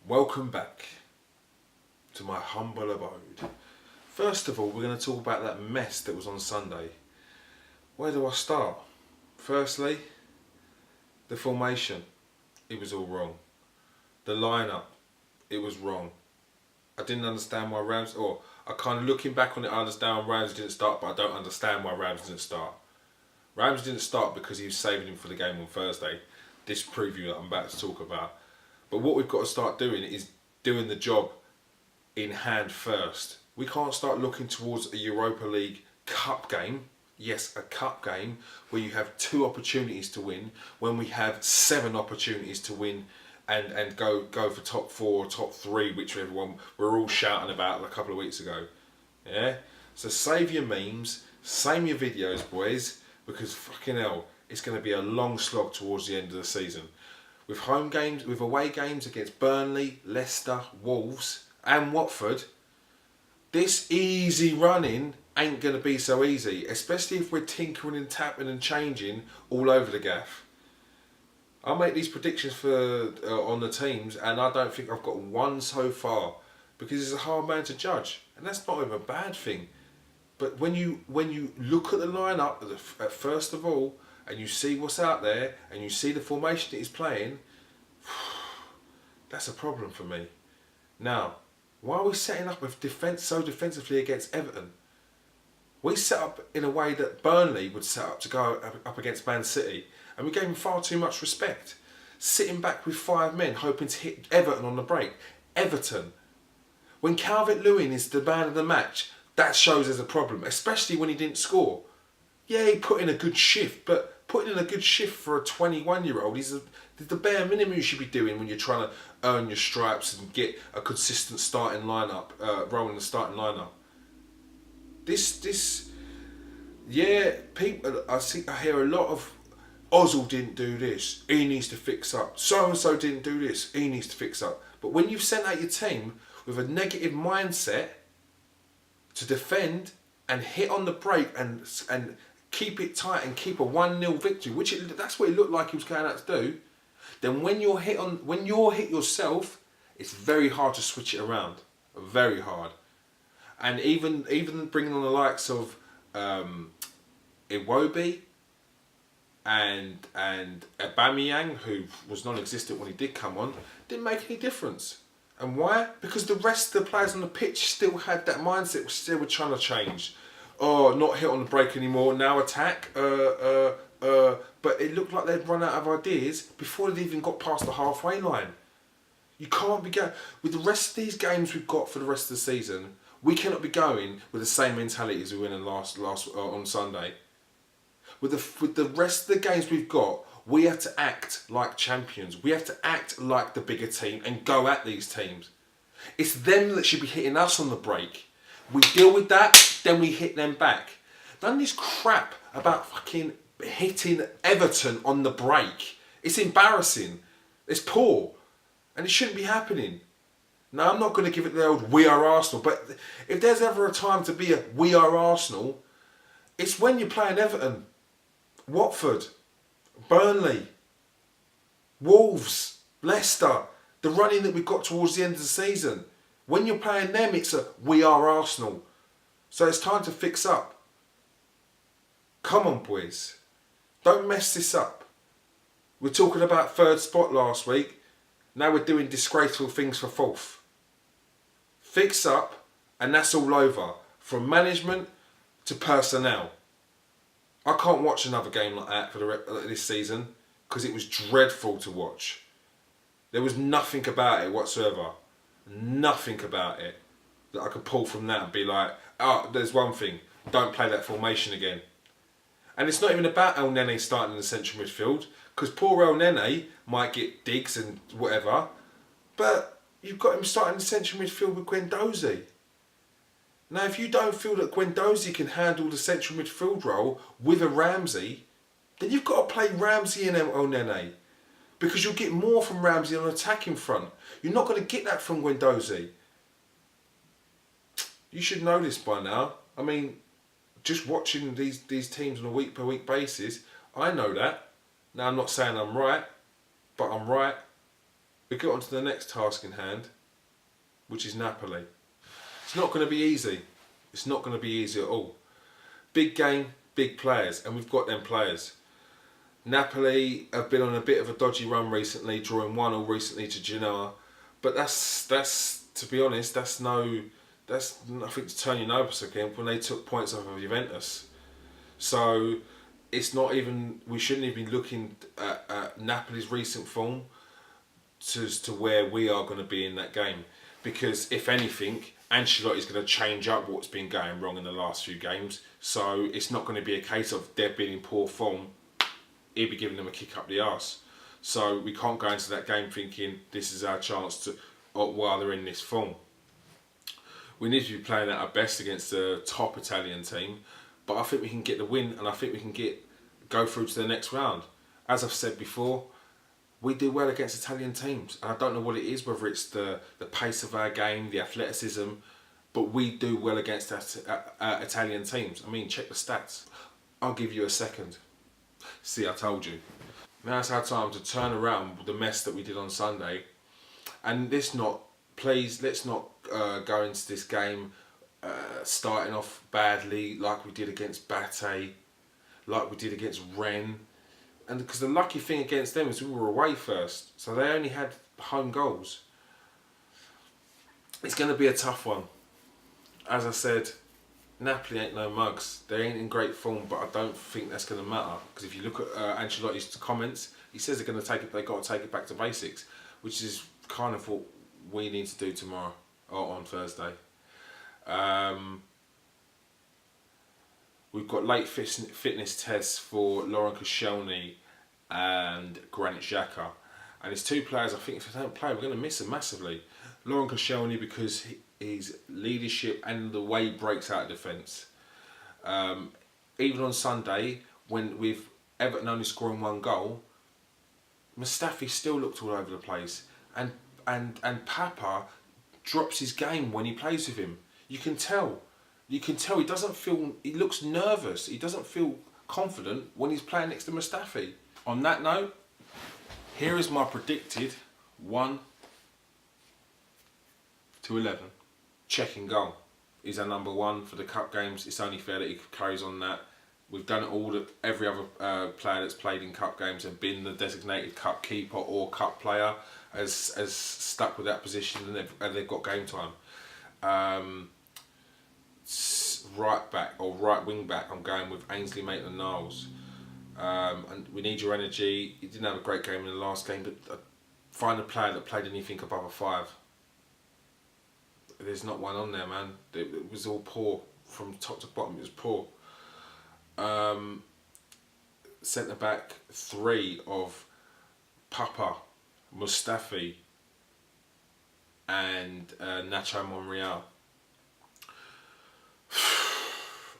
Welcome back to my humble abode. First of all, we're going to talk about that mess that was on Sunday. Where do I start? Firstly, the formation. It was all wrong. The lineup. It was wrong. I didn't understand why I kind of looking back on it, I understand why Rams didn't start, but I don't understand why Rams didn't start. Rams didn't start because he was saving him for the game on Thursday. This preview that I'm about to talk about. But what we've got to start doing is doing the job in hand first. We can't start looking towards a Europa League cup game. Yes, a cup game where you have 2 opportunities to win, when we have 7 opportunities to win and go for top 4 or top 3, which everyone we're all shouting about a couple of weeks ago. Yeah? So save your memes, save your videos, boys, because fucking hell, it's going to be a long slog towards the end of the season. With home games, with away games against Burnley, Leicester, Wolves and Watford, this easy running ain't going to be so easy, especially if we're tinkering and tapping and changing all over the gaff. I'll make these predictions for on the teams, and I don't think I've got one so far, because it's a hard man to judge, and that's not even a bad thing. But when you look at the lineup at first of all, and you see what's out there, and you see the formation that he's playing, that's a problem for me. Now, why are we setting up with so defensively against Everton? We set up in a way that Burnley would set up to go up against Man City, and we gave him far too much respect. Sitting back with 5 men, hoping to hit Everton on the break. Everton. When Calvert-Lewin is the man of the match, that shows there's a problem, especially when he didn't score. Yeah, he put in a good shift, but putting in a good shift for a 21-year-old is the bare minimum you should be doing when you're trying to earn your stripes and get a consistent starting lineup, role in the starting lineup. People. I hear a lot of Ozil didn't do this, he needs to fix up. So and so didn't do this, he needs to fix up. But when you've sent out your team with a negative mindset to defend and hit on the break and keep it tight and keep a 1-0 victory, that's what it looked like he was going out to do, then when you're hit yourself, it's very hard to switch it around. Very hard. And even bringing on the likes of Iwobi and Aubameyang, who was non-existent when he did come on, didn't make any difference. And why? Because the rest of the players on the pitch still had that mindset, which they were trying to change. Oh, not hit on the break anymore, now attack. But it looked like they'd run out of ideas before they'd even got past the halfway line. You can't be going with the rest of these games we've got for the rest of the season. We cannot be going with the same mentality as we went in last on Sunday. With the rest of the games we've got, we have to act like champions. We have to act like the bigger team and go at these teams. It's them that should be hitting us on the break. We deal with that, then we hit them back. None of this crap about fucking hitting Everton on the break. It's embarrassing. It's poor. And it shouldn't be happening. Now, I'm not going to give it the old "we are Arsenal," but if there's ever a time to be a "we are Arsenal," it's when you're playing Everton, Watford, Burnley, Wolves, Leicester, the running that we've got towards the end of the season. When you're playing them, it's a "we are Arsenal." So it's time to fix up. Come on, boys. Don't mess this up. We're talking about 3rd spot last week. Now we're doing disgraceful things for 4th. Fix up, and that's all over. From management to personnel. I can't watch another game like that for this season, because it was dreadful to watch. There was nothing about it whatsoever. Nothing about it that I could pull from that and be like, oh, there's one thing, don't play that formation again. And it's not even about El Nene starting in the central midfield, because poor El Nene might get digs and whatever, but you've got him starting in the central midfield with Guendouzi. Now, if you don't feel that Guendouzi can handle the central midfield role with a Ramsey, then you've got to play Ramsey and El Nene, because you'll get more from Ramsey on attacking front. You're not going to get that from Guendouzi. You should know this by now. I mean, just watching these teams on a week per week basis, I know that. Now, I'm not saying I'm right, but I'm right. We get on to the next task in hand, which is Napoli. It's not going to be easy. It's not going to be easy at all. Big game, big players, and we've got them players. Napoli have been on a bit of a dodgy run recently, drawing 1-1 recently to Genoa, but that's to be honest, that's nothing to turn your nose again when they took points off of Juventus. So it's not even, we shouldn't even be looking at Napoli's recent form to where we are going to be in that game, because if anything, Ancelotti's going to change up what's been going wrong in the last few games. So it's not going to be a case of they've been in poor form. He'll be giving them a kick up the arse. So we can't go into that game thinking this is our chance to, while they're in this form. We need to be playing at our best against a top Italian team, but I think we can get the win, and I think we can go through to the next round. As I've said before, we do well against Italian teams, and I don't know what it is, whether it's the pace of our game, the athleticism, but we do well against Italian teams. I mean, check the stats. I'll give you a second. See, I told you. Now it's our time to turn around the mess that we did on Sunday, and let's not go into this game starting off badly like we did against Bate, like we did against Rennes. And because the lucky thing against them is we were away first, so they only had home goals. It's going to be a tough one. As I said, Napoli ain't no mugs. They ain't in great form, but I don't think that's going to matter. Because if you look at Ancelotti's comments, he says they've got to take it back to basics, which is kind of what we need to do tomorrow or on Thursday. We've got late fitness tests for Laurent Koscielny and Granit Xhaka. And it's two players, I think if they don't play, we're going to miss them massively. Laurent Koscielny because his leadership and the way he breaks out of defence. Even on Sunday, when with Everton only scoring 1 goal, Mustafi still looked all over the place. And Papa drops his game when he plays with him. You can tell he doesn't feel, he looks nervous. He doesn't feel confident when he's playing next to Mustafi. On that note, here is my predicted 1-11. Checking goal. He's our number 1 for the cup games. It's only fair that he carries on that. We've done it all that every other player that's played in cup games and been the designated cup keeper or cup player has stuck with that position, and they've got game time. Right back or right wing back, I'm going with Ainsley Maitland-Niles. And we need your energy. He didn't have a great game in the last game, but find a player that played anything above a 5. There's not one on there, man. It was all poor from top to bottom. It was poor. Centre back 3 of Papa, Mustafi, and Nacho Monreal.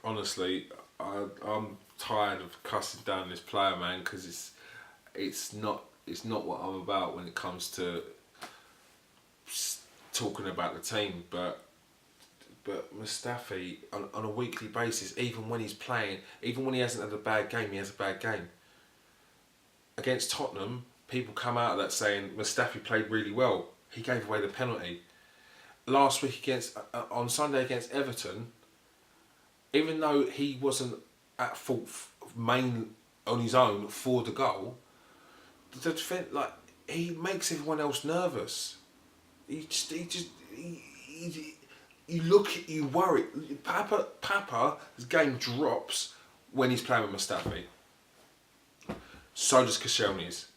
Honestly, I'm tired of cussing down this player, man, because it's not what I'm about when it comes to talking about the team. But Mustafi on a weekly basis, even when he's playing, even when he hasn't had a bad game, he has a bad game. Against Tottenham, people come out of that saying Mustafi played really well. He gave away the penalty. Last week on Sunday against Everton, even though he wasn't at fault main on his own for the goal, the defence, he makes everyone else nervous. You look, you worry. Papa's game drops when he's playing with Mustafi. So does Koscielny's.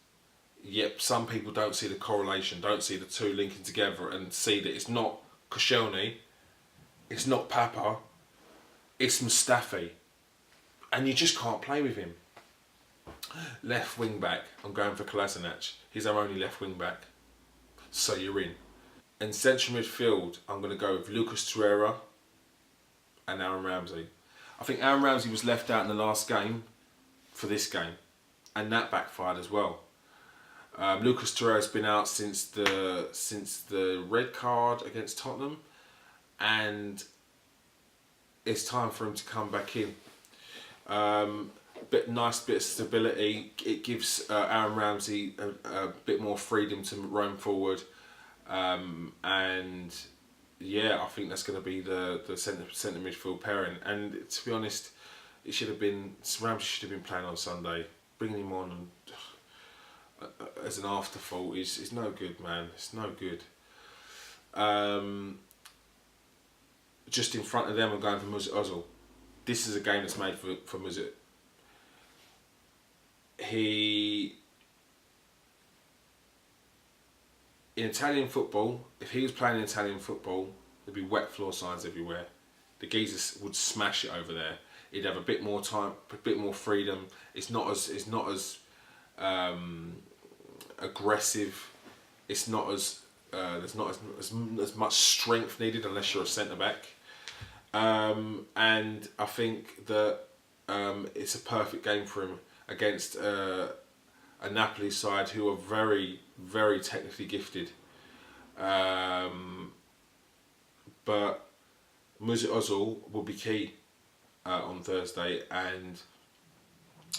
Yep, some people don't see the correlation, don't see the two linking together and see that it's not Koscielny, it's not Papa, it's Mustafi. And you just can't play with him. Left wing back, I'm going for Kolasinac. He's our only left wing back. So you're in. In central midfield, I'm going to go with Lucas Torreira and Aaron Ramsey. I think Aaron Ramsey was left out in the last game for this game, and that backfired as well. Lucas Torreira's been out since the red card against Tottenham, and it's time for him to come back in. nice bit of stability. It gives Aaron Ramsey a bit more freedom to roam forward, and yeah, I think that's going to be the centre midfield pairing. And to be honest, it should have been Ramsey should have been playing on Sunday. Bringing him on and, as an afterthought is no good, man. It's no good. Just in front of them, I'm going for Mesut Ozil. This is a game that's made for Mesut. In Italian football, if he was playing in Italian football, there'd be wet floor signs everywhere. The geezer would smash it over there. He'd have a bit more time, a bit more freedom. It's not as aggressive. It's not as there's not as much strength needed unless you're a centre back. And I think that it's a perfect game for him against a Napoli side who are very, very technically gifted. But Mesut Ozil will be key on Thursday, and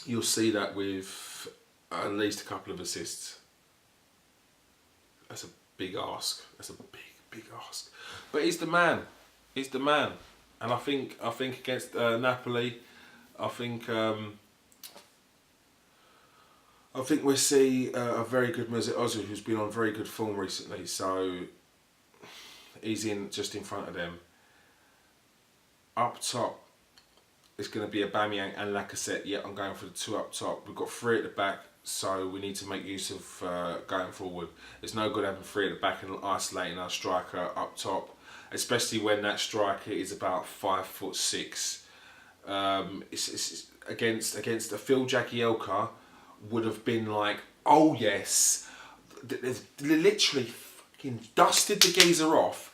you'll see that with at least a couple of assists. That's a big ask. That's a big ask. But he's the man. He's the man. And I think against Napoli, I think we'll see a very good Mesut Ozil who's been on very good form recently. So he's just in front of them. Up top, it's going to be Aubameyang and Lacazette. Yeah, I'm going for the two up top. We've got three at the back, so we need to make use of going forward. It's no good having three at the back and isolating our striker up top, especially when that striker is about 5'6". It's against a Phil Jagielka would have been like, oh yes, they literally fucking dusted the geezer off,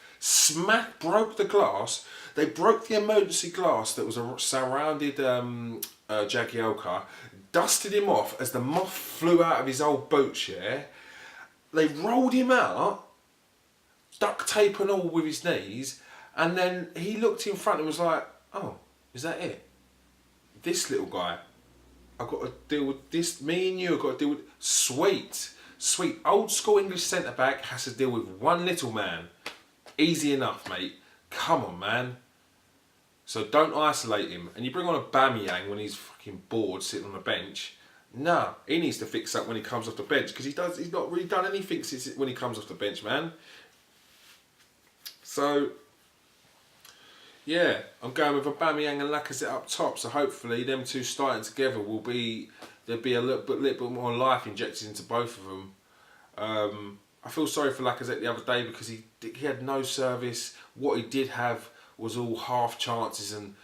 broke the glass. They broke the emergency glass that was surrounded Jagielka, dusted him off as the moth flew out of his old boots, yeah? They rolled him out, duct tape and all with his knees, and then he looked in front and was like, oh, is that it? This little guy, I've got to deal with this, me and you have got to deal with, sweet, old school English centre back has to deal with one little man. Easy enough, mate. Come on, man. So don't isolate him. And you bring on Aubameyang when he's fucking bored sitting on the bench. Nah, he needs to fix up when he comes off the bench because he's not really done anything since when he comes off the bench, man. So yeah, I'm going with Aubameyang and Lacazette up top. So hopefully them two starting together there'll be a little bit more life injected into both of them. I feel sorry for Lacazette the other day because he had no service. What he did have was all half chances and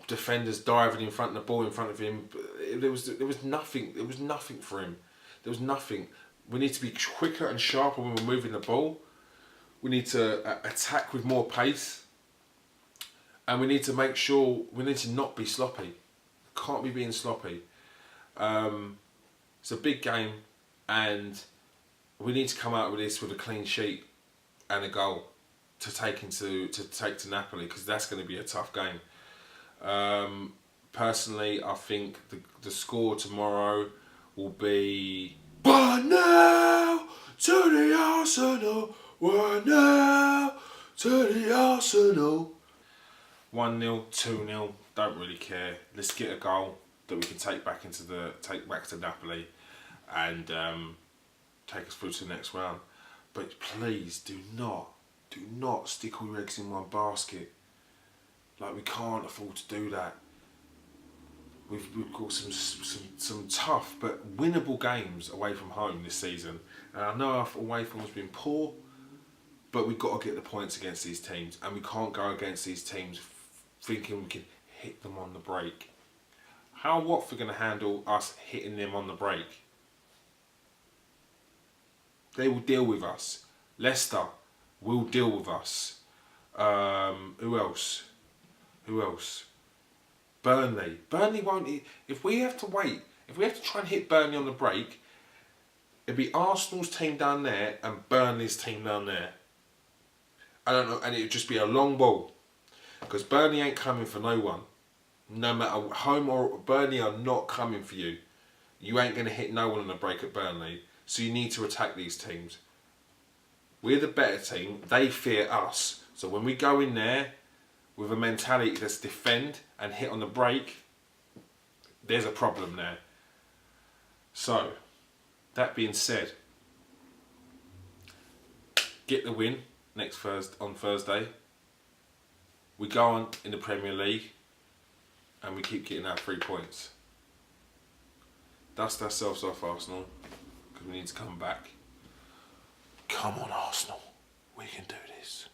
defenders diving in front of the ball in front of him. There was nothing. There was nothing for him. There was nothing. We need to be quicker and sharper when we're moving the ball. We need to attack with more pace, and we need to make sure we need to not be sloppy. Can't be being sloppy. It's a big game, and we need to come out with this with a clean sheet and a goal to take to Napoli because that's going to be a tough game. Personally, I think the score tomorrow will be 1-0 to the Arsenal. 1-0 to the Arsenal. 1-0, 2-0. Don't really care. Let's get a goal that we can take back to Napoli and take us through to the next round. But please do not stick all your eggs in one basket. Like, we can't afford to do that. We've got some tough but winnable games away from home this season. And I know our away form has been poor, but we've got to get the points against these teams, and we can't go against these teams thinking we can hit them on the break. How are Watford going to handle us hitting them on the break? They will deal with us. Leicester will deal with us. Who else? Burnley. Burnley won't. If we have to wait, if we have to try and hit Burnley on the break, it'd be Arsenal's team down there and Burnley's team down there. I don't know, and it'd just be a long ball because Burnley ain't coming for no one. No matter, home or Burnley are not coming for you. You ain't going to hit no one on a break at Burnley. So you need to attack these teams. We're the better team. They fear us. So when we go in there with a mentality that's defend and hit on the break, there's a problem there. So, that being said, get the win on Thursday. We go on in the Premier League and we keep getting our 3 points. Dust ourselves off, Arsenal, because we need to come back. Come on, Arsenal. We can do this.